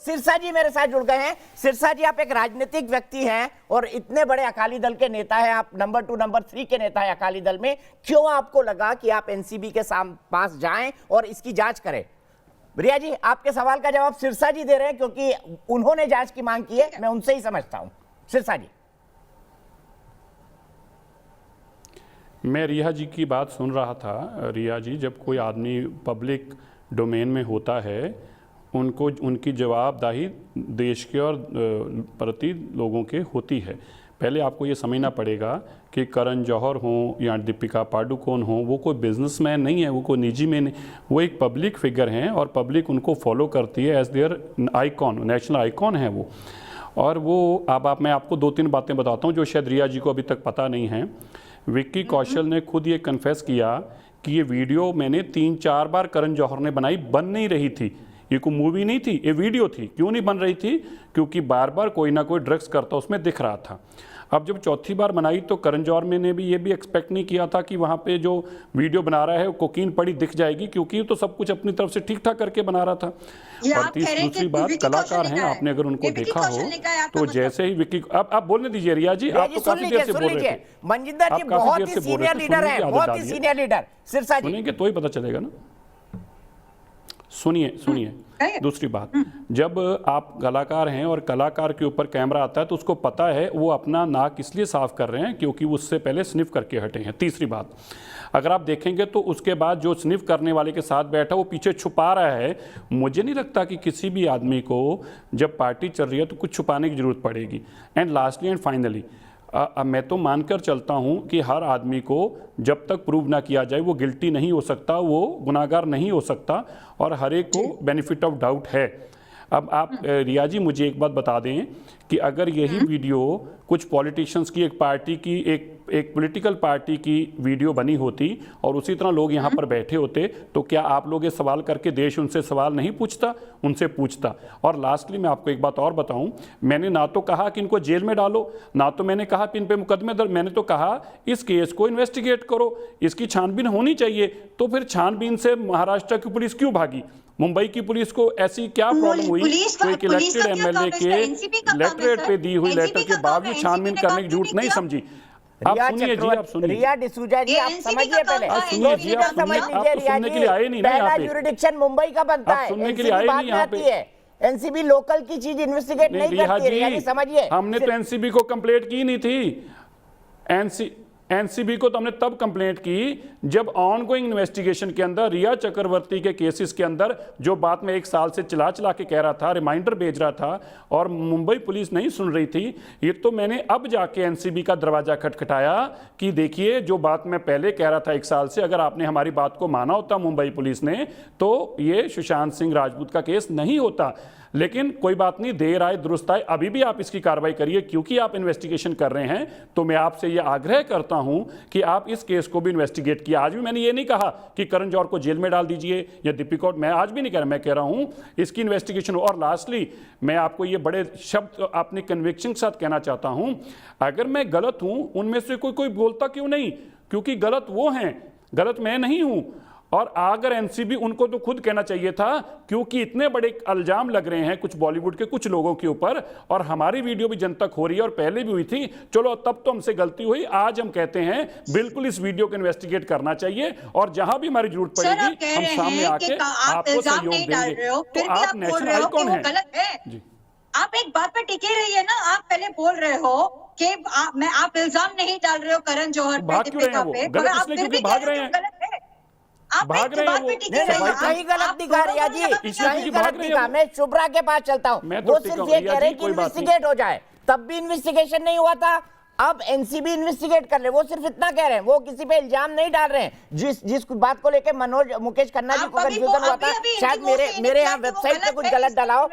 सिरसा जी मेरे साथ जुड़ गए हैं। सिरसा जी, आप एक राजनीतिक व्यक्ति हैं और इतने बड़े अकाली दल के नेता हैं, आप नंबर 2 नंबर 3 के नेता हैं अकाली दल में। क्यों आपको लगा कि आप एनसीबी के पास जाएं और इसकी जांच करें? रिया जी, आपके सवाल का जवाब सिरसा जी दे रहे हैं क्योंकि उन्होंने जांच की मांग की है, मैं उनसे ही समझता हूं। सिरसा जी। मैं रिया जी की बात सुन रहा था। रिया जी, जब कोई आदमी पब्लिक डोमेन में होता है, उनको उनकी जवाबदेही देश के और प्रति लोगों के होती है। पहले आपको ये समझना पड़ेगा कि करण जौहर हों या दीपिका पादुकोण हों, वो कोई बिजनेसमैन नहीं है, वो कोई निजी में नहीं, वो एक पब्लिक फिगर हैं और पब्लिक उनको फॉलो करती है as their icon, national icon है वो। और वो मैं आपको 2-3 बातें बताता हूँ जो शायद रिया जी को अभी तक पता नहीं है। विक्की कौशल ने खुद ये कन्फेस किया कि ये वीडियो मैंने 3-4 बार करण जौहर ने बनाई, बन नहीं रही थी। ये कोई मूवी नहीं थी, ये वीडियो थी। क्यों नहीं बन रही थी? क्योंकि बार बार कोई ना कोई ड्रग्स करता उसमें दिख रहा था। अब जब चौथी बार बनाई तो करण जौहर ने भी ये भी एक्सपेक्ट नहीं किया था कि वहाँ पे जो वीडियो बना रहा है वो कोकीन पड़ी दिख जाएगी, क्योंकि तो सब कुछ अपनी तरफ से ठीक ठाक करके बना रहा था। और दूसरी बात, कलाकार हैं, आपने अगर उनको देखा हो तो जैसे ही विक्की, आप बोलने दीजिए रिया जी, आप तो काफी देर से बोल रहे थे। मनजिंदर जी बहुत ही सीनियर लीडर है, बहुत ही सीनियर लीडर। सिरसा जी सुनेंगे तो ही पता चलेगा ना। सुनिए। दूसरी बात, जब आप कलाकार हैं और कलाकार के ऊपर कैमरा आता है तो उसको पता है वो अपना नाक इसलिए साफ कर रहे हैं क्योंकि उससे पहले स्निफ करके हटे हैं। तीसरी बात, अगर आप देखेंगे तो उसके बाद जो स्निफ करने वाले के साथ बैठा वो पीछे छुपा रहा है। मुझे नहीं लगता कि किसी भी आदमी को जब पार्टी चल रही है तो कुछ छुपाने की जरूरत पड़ेगी। एंड लास्टली एंड फाइनली, मैं तो मानकर चलता हूं कि हर आदमी को जब तक प्रूव ना किया जाए वो गिल्टी नहीं हो सकता, वो गुनाहगार नहीं हो सकता, और हर एक को बेनिफिट ऑफ डाउट है। अब आप रिया जी मुझे एक बात बता दें कि अगर यही वीडियो कुछ पॉलिटिशियंस की एक पार्टी की एक पॉलिटिकल पार्टी की वीडियो बनी होती और उसी तरह लोग यहाँ पर बैठे होते तो क्या आप लोग ये सवाल करके देश उनसे सवाल नहीं पूछता? उनसे पूछता। और लास्टली मैं आपको एक बात और बताऊं, मैंने ना तो कहा कि इनको जेल में डालो, ना तो मैंने कहा कि इन पे मुकदमे दर्ज, मैंने तो कहा इस केस को इन्वेस्टिगेट करो, इसकी छानबीन होनी चाहिए। तो फिर छानबीन से महाराष्ट्र की पुलिस क्यों भागी? मुंबई की पुलिस को ऐसी क्या प्रॉब्लम हुई? कोई इलेक्टेड एमएलए के लेटरेट पे दी हुई लेटर के बावजूद छानबीन करने की जरूरत नहीं समझी। आप सुनिए जी, आप सुनिए। रिया डिसूजा जी, आप समझिए पहले। सुनिए जी, आप सुनिए। आप तो सुनने के लिए आए नहीं ना यहाँ पे। जुरिडिक्शन मुंबई का बनता है, सुनने के लिए आए नहीं यहाँ पे। एनसीबी लोकल की चीज इन्वेस्टिगेट नहीं करती है। रिया जी समझिए, हमने तो एनसीबी को कंप्लेंट की नहीं थी। एनसीबी को तो हमने तब कंप्लेंट की जब ऑनगोइंग इन्वेस्टिगेशन के अंदर रिया चक्रवर्ती के केसेस के अंदर जो बात मैं 1 साल से चला के कह रहा था, रिमाइंडर भेज रहा था और मुंबई पुलिस नहीं सुन रही थी। ये तो मैंने अब जाके एनसीबी का दरवाजा खटखटाया कि देखिए जो बात मैं पहले कह रहा था 1 साल से, अगर आपने हमारी बात को माना होता मुंबई पुलिस ने तो ये सुशांत सिंह राजपूत का केस नहीं होता। लेकिन कोई बात नहीं, देर आए दुरुस्त आए, अभी भी आप इसकी कार्रवाई करिए क्योंकि आप इन्वेस्टिगेशन कर रहे हैं। तो मैं आपसे ये आग्रह करता हूं कि आप इस केस को भी इन्वेस्टिगेट किया। आज भी मैंने ये नहीं कहा कि करण जौहर को जेल में डाल दीजिए या दीपिका, मैं आज भी नहीं कह रहा, मैं कह रहा हूं इसकी इन्वेस्टिगेशन हो। और लास्टली मैं आपको ये बड़े शब्द अपने कन्विक्शन के साथ कहना चाहता हूं, अगर मैं गलत हूं उनमें से कोई बोलता क्यों नहीं? क्योंकि गलत वो हैं, गलत मैं नहीं हूं। और अगर एनसीबी, उनको तो खुद कहना चाहिए था क्योंकि इतने बड़े इल्जाम लग रहे हैं कुछ बॉलीवुड के कुछ लोगों के ऊपर और हमारी वीडियो भी जनतक हो रही है और पहले भी हुई थी। चलो तब तो हमसे गलती हुई, आज हम कहते हैं बिल्कुल इस वीडियो को इन्वेस्टिगेट करना चाहिए और जहां भी हमारी जरूरत पड़ेगी हम सामने आके आपको सहयोग देंगे। तो आप नेशनल आइकॉन हैं। आप एक बात पे टिके रहिए ना। आप पहले बोल रहे हो कि आप इल्जाम नहीं डाल रहे हो करण जौहर पे, दीपिका पे, गलत इसलिए क्योंकि भाग रहे हैं, भाग रहे हैं वो। कहीं गलत दिखा रिया जी, कहीं गलत दिखा। मैं शुभ्रा के पास चलता हूँ, वो सिर्फ ये कह रहे हैं कि इन्वेस्टिगेट हो जाए, तब भी इन्वेस्टिगेशन नहीं हुआ था। अब एनसीबी इन्वेस्टिगेट कर ले, वो सिर्फ इतना कह रहे हैं, वो किसी पे इल्जाम नहीं डाल रहे हैं। जिस बात को लेके मुकेश खन्ना जी को कंफ्यूजन हुआ था, शायद मेरे यहाँ वेबसाइट पे कुछ गलत डाला हो।